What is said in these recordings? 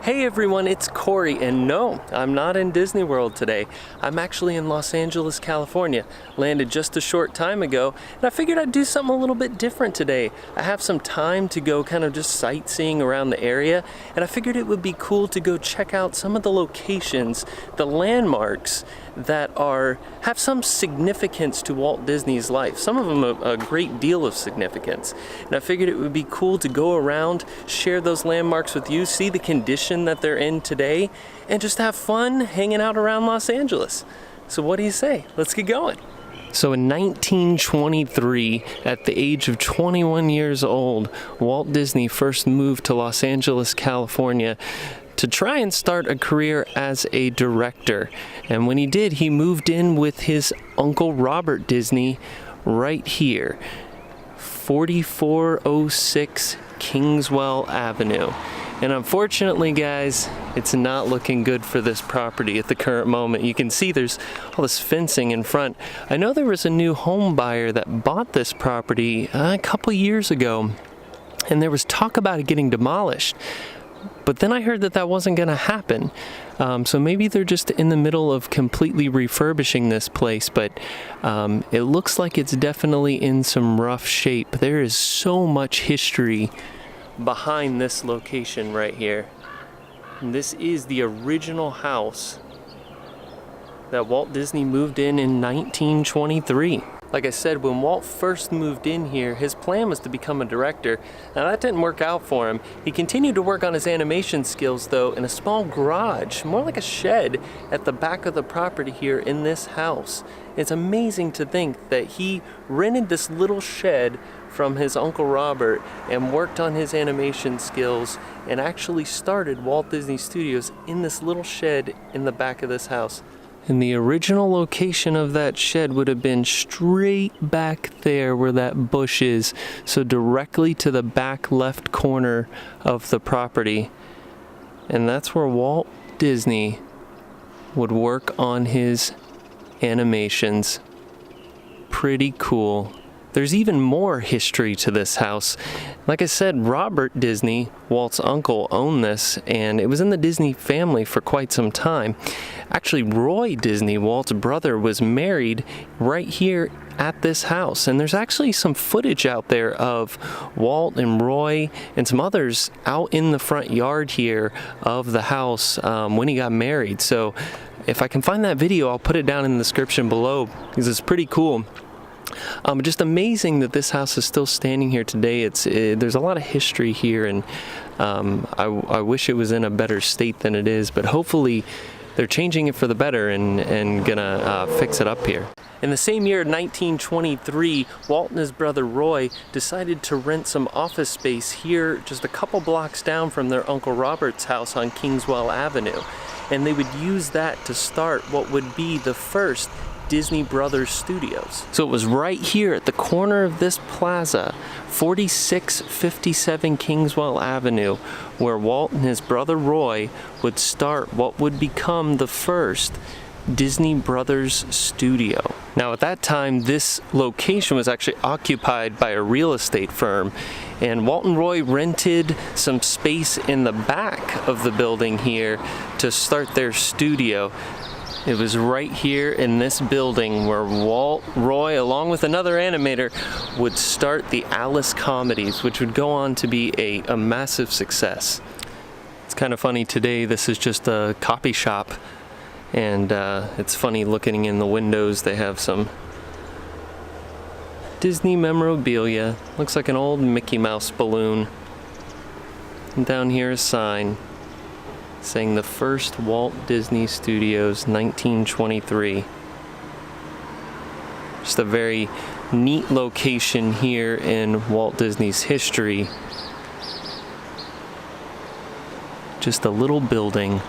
Hey everyone, it's Cory, and no, I'm not in Disney World today. I'm actually in Los Angeles, California. Landed just a short time ago, and I figured I'd do something a little bit different today. I have some time to go kind of just sightseeing around the area, and I figured it would be cool to go check out some of the locations, the landmarks that have some significance to Walt Disney's life. Some of them a great deal of significance. And I figured it would be cool to go around, share those landmarks with you, see the condition that they're in today, and just have fun hanging out around Los Angeles. So what do you say? Let's get going. So in 1923, at the age of 21 years old, Walt Disney first moved to Los Angeles, California, to try and start a career as a director. And when he did, he moved in with his uncle Robert Disney right here, 4406 Kingswell Avenue. And unfortunately, guys, it's not looking good for this property at the current moment. You can see there's all this fencing in front. I know there was a new home buyer that bought this property a couple years ago, and there was talk about it getting demolished. But then I heard that wasn't going to happen. So maybe they're just in the middle of completely refurbishing this place, but it looks like it's definitely in some rough shape. There is so much history behind this location right here. And this is the original house that Walt Disney moved in 1923. Like I said, when Walt first moved in here, his plan was to become a director. Now that didn't work out for him. He continued to work on his animation skills though in a small garage, more like a shed at the back of the property here in this house. It's amazing to think that he rented this little shed from his Uncle Robert and worked on his animation skills and actually started Walt Disney Studios in this little shed in the back of this house. And the original location of that shed would have been straight back there where that bush is, so directly to the back left corner of the property. And that's where Walt Disney would work on his animations. Pretty cool. There's even more history to this house. Like I said, Robert Disney, Walt's uncle, owned this, and it was in the Disney family for quite some time. Actually, Roy Disney, Walt's brother, was married right here at this house. And there's actually some footage out there of Walt and Roy and some others out in the front yard here of the house when he got married. So if I can find that video, I'll put it down in the description below because it's pretty cool. Just amazing that this house is still standing here today. There's a lot of history here, and I wish it was in a better state than it is, but hopefully they're changing it for the better and gonna fix it up here. In the same year, 1923, Walt and his brother Roy decided to rent some office space here just a couple blocks down from their Uncle Robert's house on Kingswell Avenue. And they would use that to start what would be the first Disney Brothers Studios. So it was right here at the corner of this plaza, 4657 Kingswell Avenue, where Walt and his brother Roy would start what would become the first Disney Brothers Studio. Now at that time, this location was actually occupied by a real estate firm, and Walt and Roy rented some space in the back of the building here to start their studio. It was right here in this building where Walt, Roy, along with another animator, would start the Alice comedies, which would go on to be a massive success. It's kind of funny today, this is just a copy shop, and it's funny looking in the windows. They have some Disney memorabilia. Looks like an old Mickey Mouse balloon. And down here a sign saying the first Walt Disney Studios, 1923. Just a very neat location here in Walt Disney's history. Just a little building.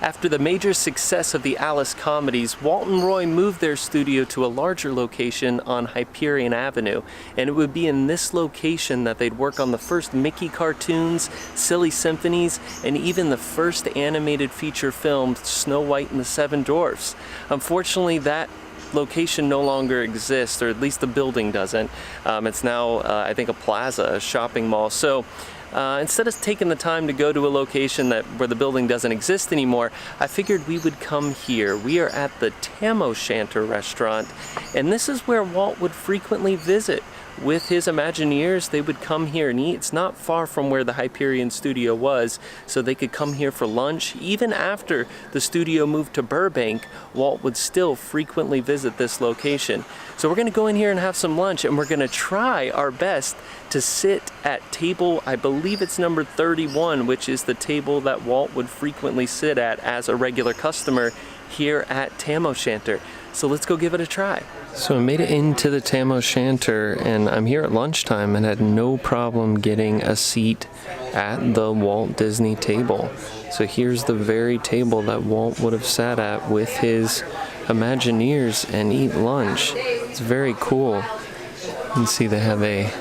After the major success of the Alice comedies, Walt and Roy moved their studio to a larger location on Hyperion Avenue, and it would be in this location that they'd work on the first Mickey cartoons, Silly Symphonies, and even the first animated feature film, Snow White and the Seven Dwarfs. Unfortunately, that location no longer exists, or at least the building doesn't. It's now, I think, a plaza, a shopping mall. So instead of taking the time to go to a location where the building doesn't exist anymore, I figured we would come here. We are at the Tam O'Shanter restaurant, and this is where Walt would frequently visit. With his Imagineers, they would come here and eat. It's not far from where the Hyperion studio was, so they could come here for lunch. Even after the studio moved to Burbank, Walt would still frequently visit this location. So we're gonna go in here and have some lunch, and we're gonna try our best to sit at table, I believe it's number 31, which is the table that Walt would frequently sit at as a regular customer here at Tam O'Shanter. So let's go give it a try. So I made it into the Tam O'Shanter, and I'm here at lunchtime and had no problem getting a seat at the Walt Disney table. So here's the very table that Walt would have sat at with his Imagineers and eat lunch. It's very cool. You can see they have a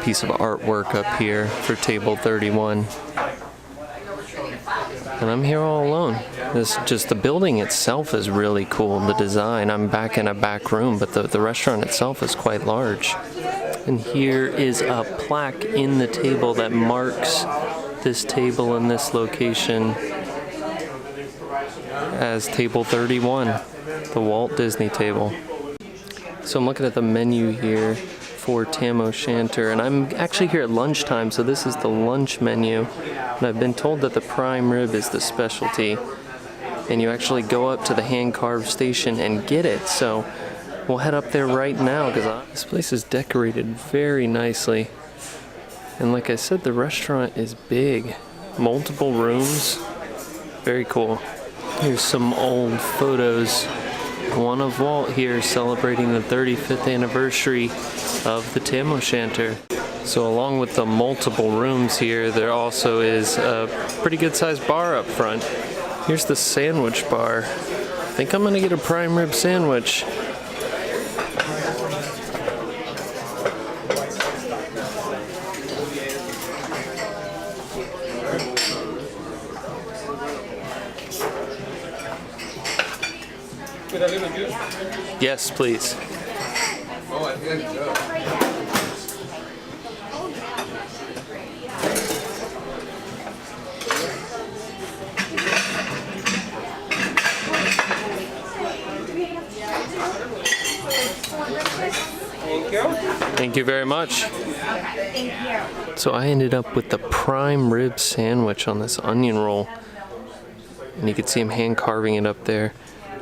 piece of artwork up here for table 31. And I'm here all alone. The building itself is really cool, the design. I'm back in a back room, but the restaurant itself is quite large. And here is a plaque in the table that marks this table in this location as table 31, the Walt Disney table. So I'm looking at the menu here for Tam O'Shanter, and I'm actually here at lunchtime, so this is the lunch menu. And I've been told that the prime rib is the specialty, and you actually go up to the hand-carved station and get it. So we'll head up there right now, because this place is decorated very nicely. And like I said, the restaurant is big, multiple rooms, very cool. Here's some old photos. One of Walt here celebrating the 35th anniversary of the Tam O'Shanter. So along with the multiple rooms here, there also is a pretty good sized bar up front. Here's the sandwich bar. I think I'm gonna get a prime rib sandwich. Yes, please. Thank you very much. So I ended up with the prime rib sandwich on this onion roll. And you can see him hand carving it up there.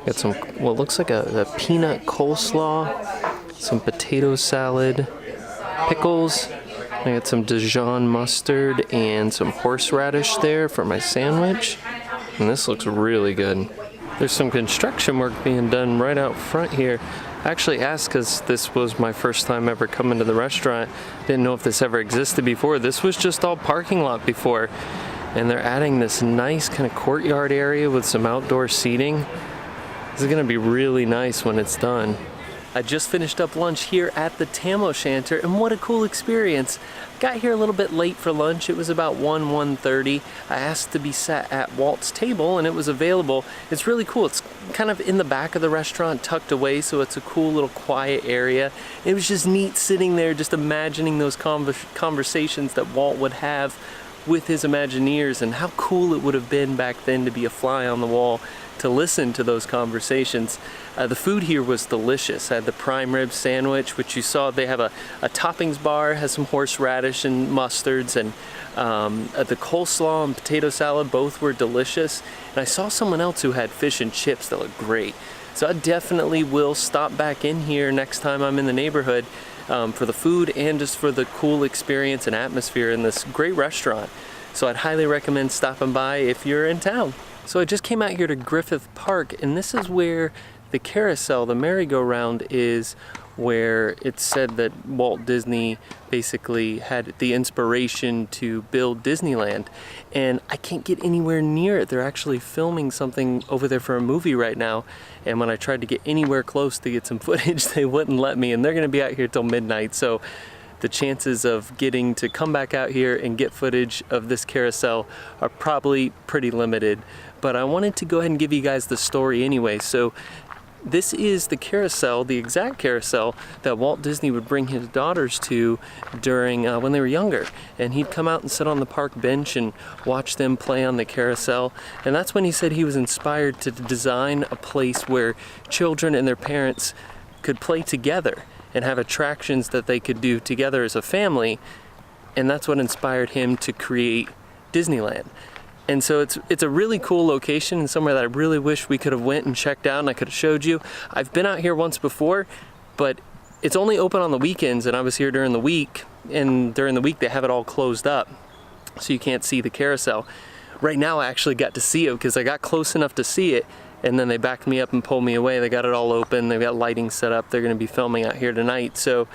Got some, what looks like a peanut coleslaw, some potato salad, pickles. I got some Dijon mustard and some horseradish there for my sandwich. And this looks really good. There's some construction work being done right out front here. I actually asked because this was my first time ever coming to the restaurant. Didn't know if this ever existed before. This was just all parking lot before. And they're adding this nice kind of courtyard area with some outdoor seating. This is gonna be really nice when it's done. I just finished up lunch here at the Tam O'Shanter, and what a cool experience. Got here a little bit late for lunch. It was about 1:30. I asked to be sat at Walt's table, and it was available. It's really cool. It's kind of in the back of the restaurant, tucked away, so it's a cool little quiet area. It was just neat sitting there, just imagining those conversations that Walt would have with his Imagineers, and how cool it would have been back then to be a fly on the wall to listen to those conversations. The food here was delicious. I had the prime rib sandwich, which you saw they have a toppings bar, has some horseradish and mustards, and the coleslaw and potato salad, both were delicious. And I saw someone else who had fish and chips that looked great. So I definitely will stop back in here next time I'm in the neighborhood for the food and just for the cool experience and atmosphere in this great restaurant. So I'd highly recommend stopping by if you're in town. So I just came out here to Griffith Park, and this is where the carousel, the merry-go-round, is, where it's said that Walt Disney basically had the inspiration to build Disneyland. And I can't get anywhere near it. They're actually filming something over there for a movie right now. And when I tried to get anywhere close to get some footage, they wouldn't let me. And they're gonna be out here till midnight. So the chances of getting to come back out here and get footage of this carousel are probably pretty limited. But I wanted to go ahead and give you guys the story anyway. So This is the carousel, the exact carousel that Walt Disney would bring his daughters to during when they were younger. And he'd come out and sit on the park bench and watch them play on the carousel. And that's when he said he was inspired to design a place where children and their parents could play together and have attractions that they could do together as a family. And that's what inspired him to create Disneyland. And so it's a really cool location and somewhere that I really wish we could have went and checked out and I could have showed you. I've been out here once before, but it's only open on the weekends, and I was here during the week, and during the week they have it all closed up, so you can't see the carousel. Right now I actually got to see it because I got close enough to see it, and then they backed me up and pulled me away. They got it all open, they've got lighting set up, they're gonna be filming out here tonight, so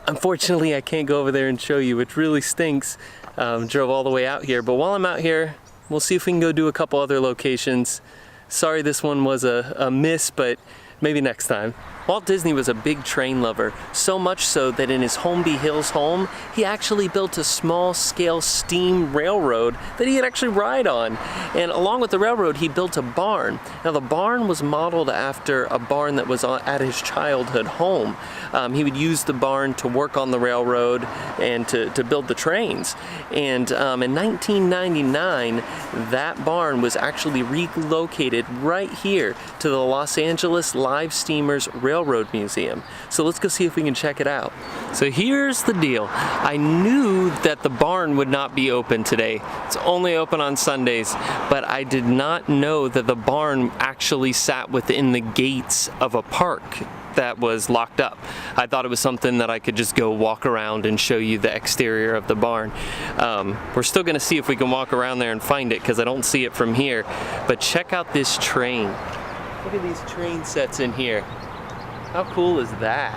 unfortunately I can't go over there and show you, which really stinks. Drove all the way out here, but while I'm out here, we'll see if we can go do a couple other locations. Sorry this one was a miss, but maybe next time. Walt Disney was a big train lover, so much so that in his Holmby Hills home, he actually built a small-scale steam railroad that he could actually ride on. And along with the railroad, he built a barn. Now the barn was modeled after a barn that was at his childhood home. He would use the barn to work on the railroad and to build the trains. And in 1999, that barn was actually relocated right here to the Los Angeles Live Steamers Railroad Museum. So let's go see if we can check it out. So here's the deal. I knew that the barn would not be open today. It's only open on Sundays, but I did not know that the barn actually sat within the gates of a park that was locked up. I thought it was something that I could just go walk around and show you the exterior of the barn. We're still gonna see if we can walk around there and find it because I don't see it from here, but check out this train. Look at these train sets in here. How cool is that?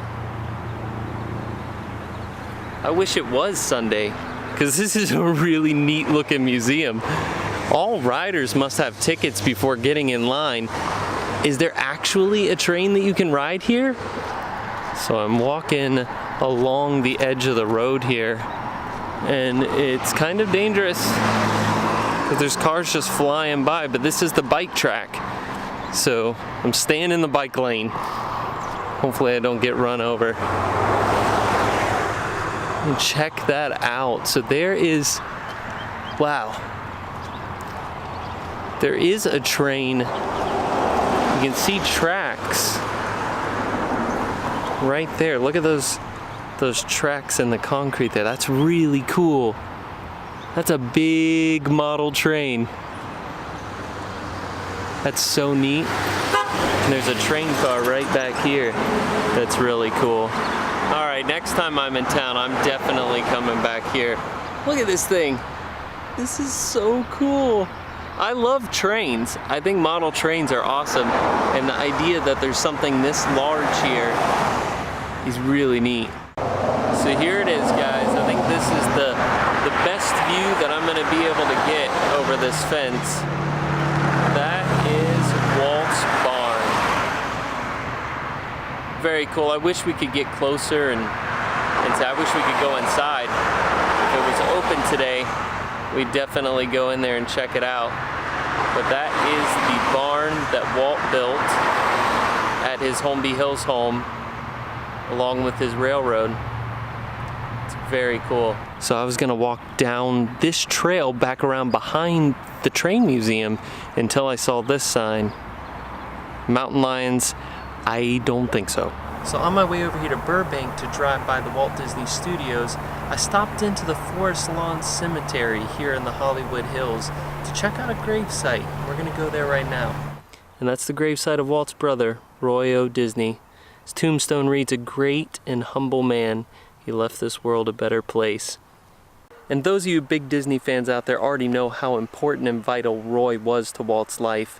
I wish it was Sunday, because this is a really neat looking museum. All riders must have tickets before getting in line. Is there actually a train that you can ride here? So I'm walking along the edge of the road here, and it's kind of dangerous because there's cars just flying by, but this is the bike track. So I'm staying in the bike lane. Hopefully I don't get run over. And check that out. So there is, wow. There is a train. You can see tracks right there. Look at those tracks in the concrete there. That's really cool. That's a big model train. That's so neat. And there's a train car right back here. That's really cool. All right, next time I'm in town, I'm definitely coming back here. Look at this thing. This is so cool. I love trains. I think model trains are awesome. And the idea that there's something this large here is really neat. So here it is, guys. I think this is the best view that I'm gonna be able to get over this fence. That is Walt's barn. Very cool. I wish we could get closer and I wish we could go inside. If it was open today, we'd definitely go in there and check it out. But that is the barn that Walt built at his Holmby Hills home, along with his railroad. It's very cool. So I was gonna walk down this trail back around behind the train museum until I saw this sign. Mountain lions, I don't think so. So on my way over here to Burbank to drive by the Walt Disney Studios, I stopped into the Forest Lawn Cemetery here in the Hollywood Hills to check out a gravesite. We're gonna go there right now. And that's the gravesite of Walt's brother, Roy O. Disney. His tombstone reads, "A great and humble man. He left this world a better place." And those of you big Disney fans out there already know how important and vital Roy was to Walt's life.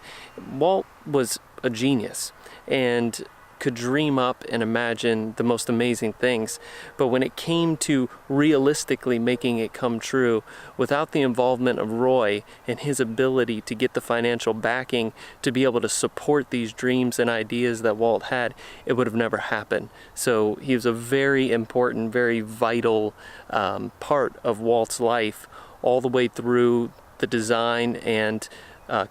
Walt was a genius and could dream up and imagine the most amazing things. But when it came to realistically making it come true, without the involvement of Roy and his ability to get the financial backing to be able to support these dreams and ideas that Walt had, it would have never happened. So he was a very important, very vital part of Walt's life all the way through the design and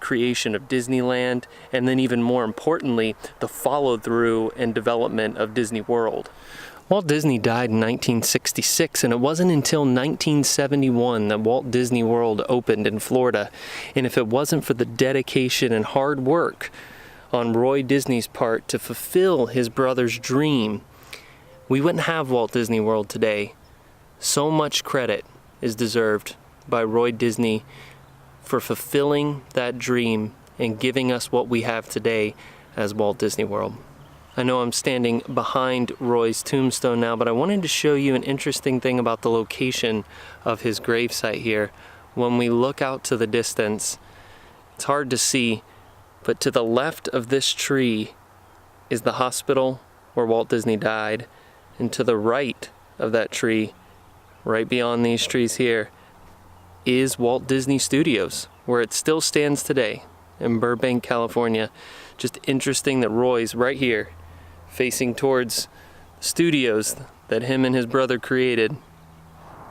creation of Disneyland, and then even more importantly, the follow-through and development of Disney World. Walt Disney died in 1966, and it wasn't until 1971 that Walt Disney World opened in Florida. And if it wasn't for the dedication and hard work on Roy Disney's part to fulfill his brother's dream, we wouldn't have Walt Disney World today. So much credit is deserved by Roy Disney for fulfilling that dream and giving us what we have today as Walt Disney World. I know I'm standing behind Roy's tombstone now, but I wanted to show you an interesting thing about the location of his gravesite here. When we look out to the distance, it's hard to see, but to the left of this tree is the hospital where Walt Disney died, and to the right of that tree, right beyond these trees here, is Walt Disney Studios, where it still stands today in Burbank, California. Just interesting that Roy's right here, facing towards studios that him and his brother created.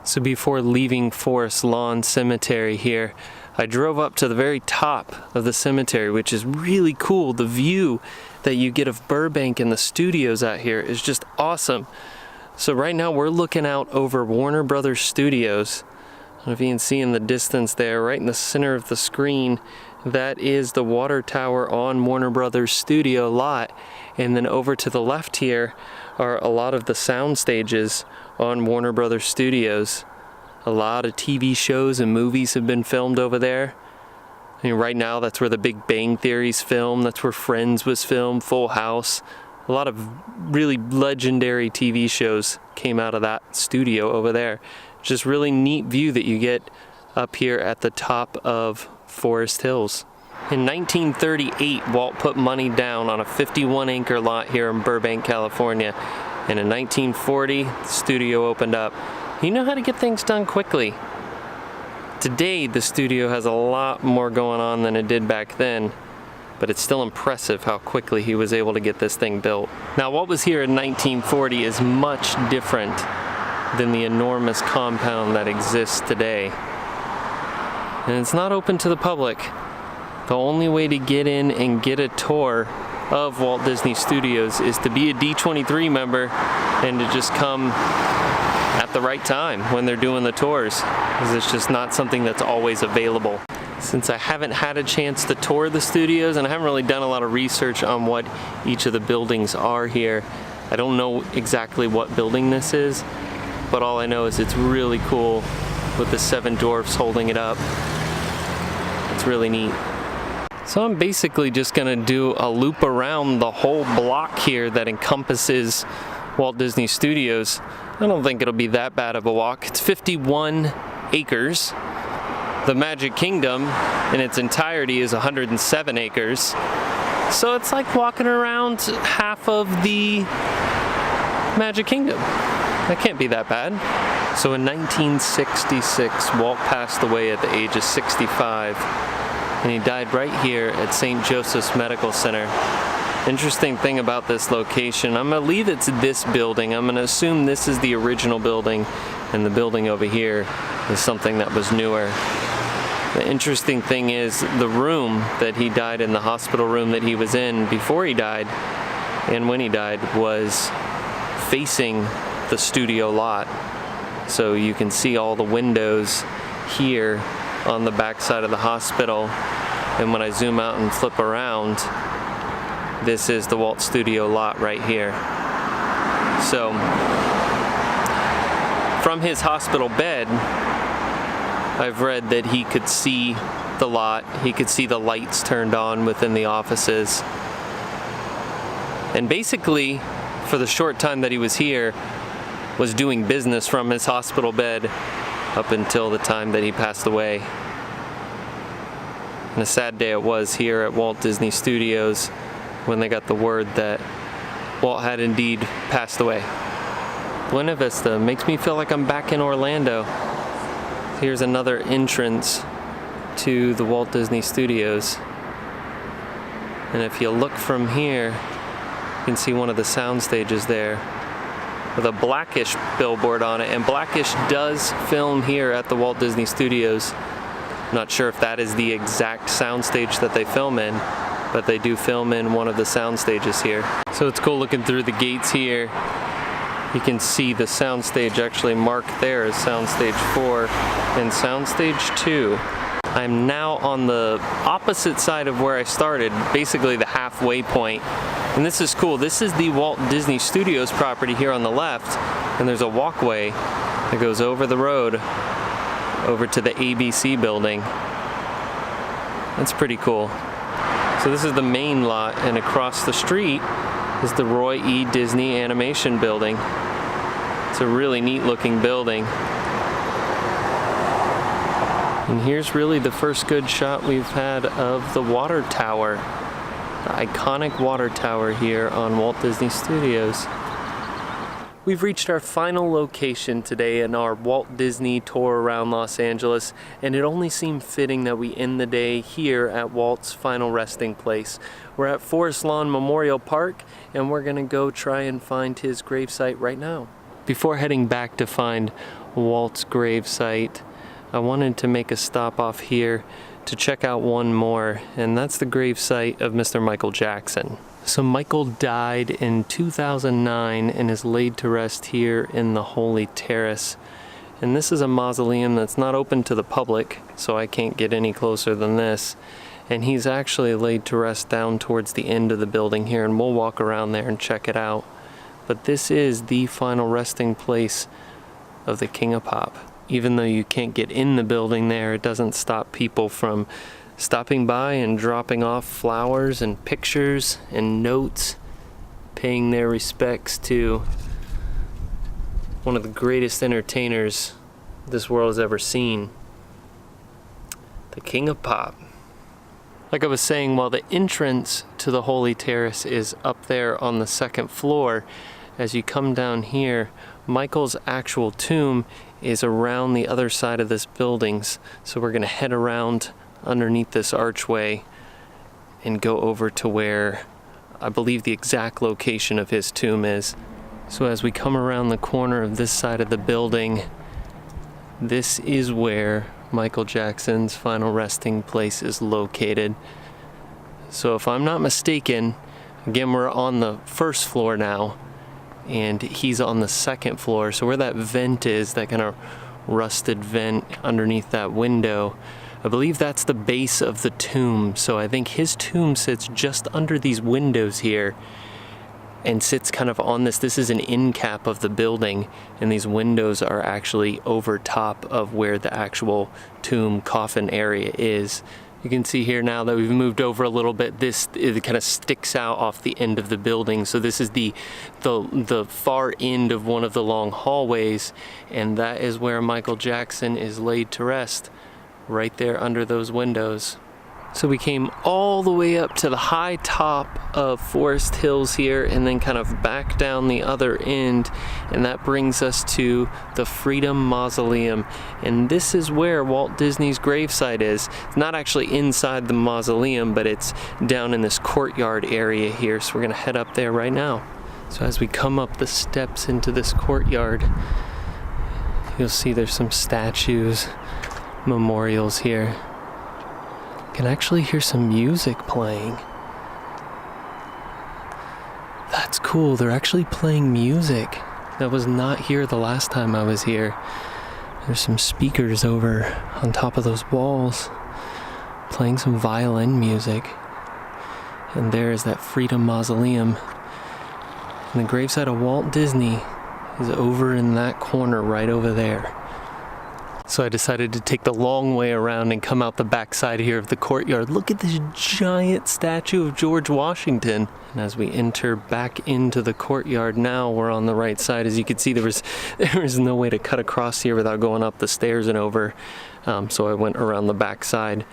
So before leaving Forest Lawn Cemetery here, I drove up to the very top of the cemetery, which is really cool. The view that you get of Burbank and the studios out here is just awesome. So right now we're looking out over Warner Brothers Studios. I don't know if you can see in the distance there, right in the center of the screen, that is the water tower on Warner Brothers Studio lot. And then over to the left here are a lot of the sound stages on Warner Brothers Studios. A lot of TV shows and movies have been filmed over there. I mean, right now that's where The Big Bang Theory's filmed, that's where Friends was filmed, Full House. A lot of really legendary TV shows came out of that studio over there. Just really neat view that you get up here at the top of Forest Hills. In 1938, Walt put money down on a 51-acre lot here in Burbank, California. And in 1940, the studio opened up. You know how to get things done quickly. Today, the studio has a lot more going on than it did back then, but it's still impressive how quickly he was able to get this thing built. Now, what was here in 1940 is much different than the enormous compound that exists today. And it's not open to the public. The only way to get in and get a tour of Walt Disney Studios is to be a D23 member and to just come at the right time when they're doing the tours, because it's just not something that's always available. Since I haven't had a chance to tour the studios and I haven't really done a lot of research on what each of the buildings are here, I don't know exactly what building this is, but all I know is it's really cool with the 7 dwarfs holding it up. It's really neat. So I'm basically just gonna do a loop around the whole block here that encompasses Walt Disney Studios. I don't think it'll be that bad of a walk. It's 51 acres. The Magic Kingdom in its entirety is 107 acres. So it's like walking around half of the Magic Kingdom. That can't be that bad. So in 1966, Walt passed away at the age of 65. And he died right here at St. Joseph's Medical Center. Interesting thing about this location, I'm gonna believe it's this building. I'm gonna assume this is the original building, and the building over here is something that was newer. The interesting thing is the room that he died in, the hospital room that he was in before he died and when he died, was facing the studio lot. So you can see all the windows here on the back side of the hospital, and when I zoom out and flip around, this is the Walt Studio lot right here. So from his hospital bed, I've read that he could see the lot, he could see the lights turned on within the offices, and basically for the short time that he was here was doing business from his hospital bed up until the time that he passed away. And a sad day it was here at Walt Disney Studios when they got the word that Walt had indeed passed away. Buena Vista makes me feel like I'm back in Orlando. Here's another entrance to the Walt Disney Studios. And if you look from here, you can see one of the sound stages there with a Blackish billboard on it. And Blackish does film here at the Walt Disney Studios. Not sure if that is the exact soundstage that they film in, but they do film in one of the sound stages here. So it's cool looking through the gates here. You can see the soundstage actually marked there as soundstage 4 and soundstage 2. I'm now on the opposite side of where I started, basically the halfway point. And this is cool. This is the Walt Disney Studios property here on the left, and there's a walkway that goes over the road over to the ABC building. That's pretty cool. So this is the main lot, and across the street is the Roy E. Disney Animation Building. It's a really neat looking building. And here's really the first good shot we've had of the water tower, the iconic water tower here on Walt Disney Studios. We've reached our final location today in our Walt Disney tour around Los Angeles, and it only seemed fitting that we end the day here at Walt's final resting place. We're at Forest Lawn Memorial Park, and we're gonna go try and find his gravesite right now. Before heading back to find Walt's gravesite, I wanted to make a stop off here to check out one more, and that's the gravesite of Mr. Michael Jackson. So Michael died in 2009 and is laid to rest here in the Holy Terrace. And this is a mausoleum that's not open to the public, so I can't get any closer than this. And he's actually laid to rest down towards the end of the building here, and we'll walk around there and check it out. But this is the final resting place of the King of Pop. Even though you can't get in the building there, it doesn't stop people from stopping by and dropping off flowers and pictures and notes, paying their respects to one of the greatest entertainers this world has ever seen, the King of Pop. Like I was saying, while the entrance to the Holy Terrace is up there on the second floor, as you come down here, Michael's actual tomb is around the other side of this buildings. So we're gonna head around underneath this archway and go over to where I believe the exact location of his tomb is. So as we come around the corner of this side of the building, this is where Michael Jackson's final resting place is located. So if I'm not mistaken, again, we're on the first floor now, and he's on the second floor. So where that vent is, that kind of rusted vent underneath that window, I believe that's the base of the tomb. So I think his tomb sits just under these windows here and sits kind of on this. This is an end cap of the building, and these windows are actually over top of where the actual tomb coffin area is. You can see here now that we've moved over a little bit, it kind of sticks out off the end of the building. So this is the far end of one of the long hallways, and that is where Michael Jackson is laid to rest, right there under those windows. So we came all the way up to the high top of Forest Hills here, and then kind of back down the other end, and that brings us to the Freedom Mausoleum. And this is where Walt Disney's gravesite is. It's not actually inside the mausoleum, but it's down in this courtyard area here. So we're gonna head up there right now. So as we come up the steps into this courtyard, you'll see there's some statues, memorials here. Can actually hear some music playing. That's cool, they're actually playing music. That was not here the last time I was here. There's some speakers over on top of those walls, playing some violin music. And there is that Freedom Mausoleum. And the gravesite of Walt Disney is over in that corner right over there. So I decided to take the long way around and come out the backside here of the courtyard. Look at this giant statue of George Washington. And as we enter back into the courtyard now, we're on the right side. As you can see, there was no way to cut across here without going up the stairs and over. So I went around the backside.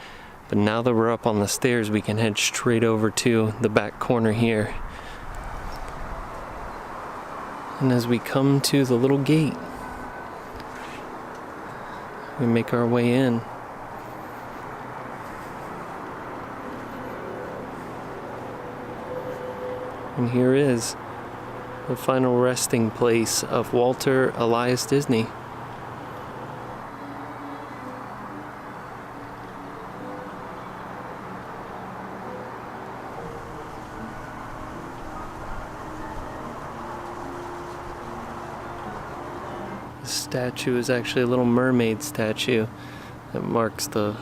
But now that we're up on the stairs, we can head straight over to the back corner here. And as we come to the little gate, we make our way in. And here is the final resting place of Walter Elias Disney. statue is actually a little mermaid statue that marks the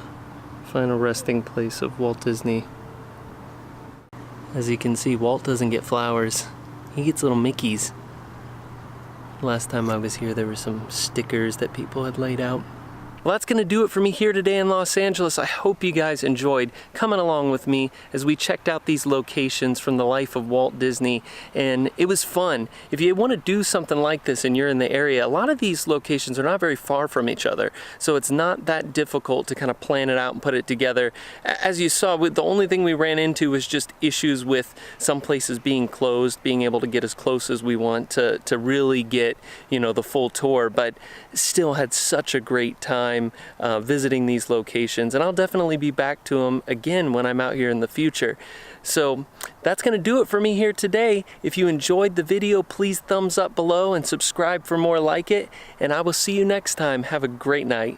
final resting place of Walt Disney. As you can see, Walt doesn't get flowers. He gets little Mickeys. Last time I was here, there were some stickers that people had laid out. Well, that's going to do it for me here today in Los Angeles. I hope you guys enjoyed coming along with me as we checked out these locations from the life of Walt Disney, and it was fun. If you want to do something like this and you're in the area, a lot of these locations are not very far from each other, so it's not that difficult to kind of plan it out and put it together. As you saw, the only thing we ran into was just issues with some places being closed, being able to get as close as we want to really get, you know, the full tour, but still had such a great time visiting these locations, and I'll definitely be back to them again when I'm out here in the future. So that's going to do it for me here today. If you enjoyed the video, please thumbs up below and subscribe for more like it, and I will see you next time. Have a great night.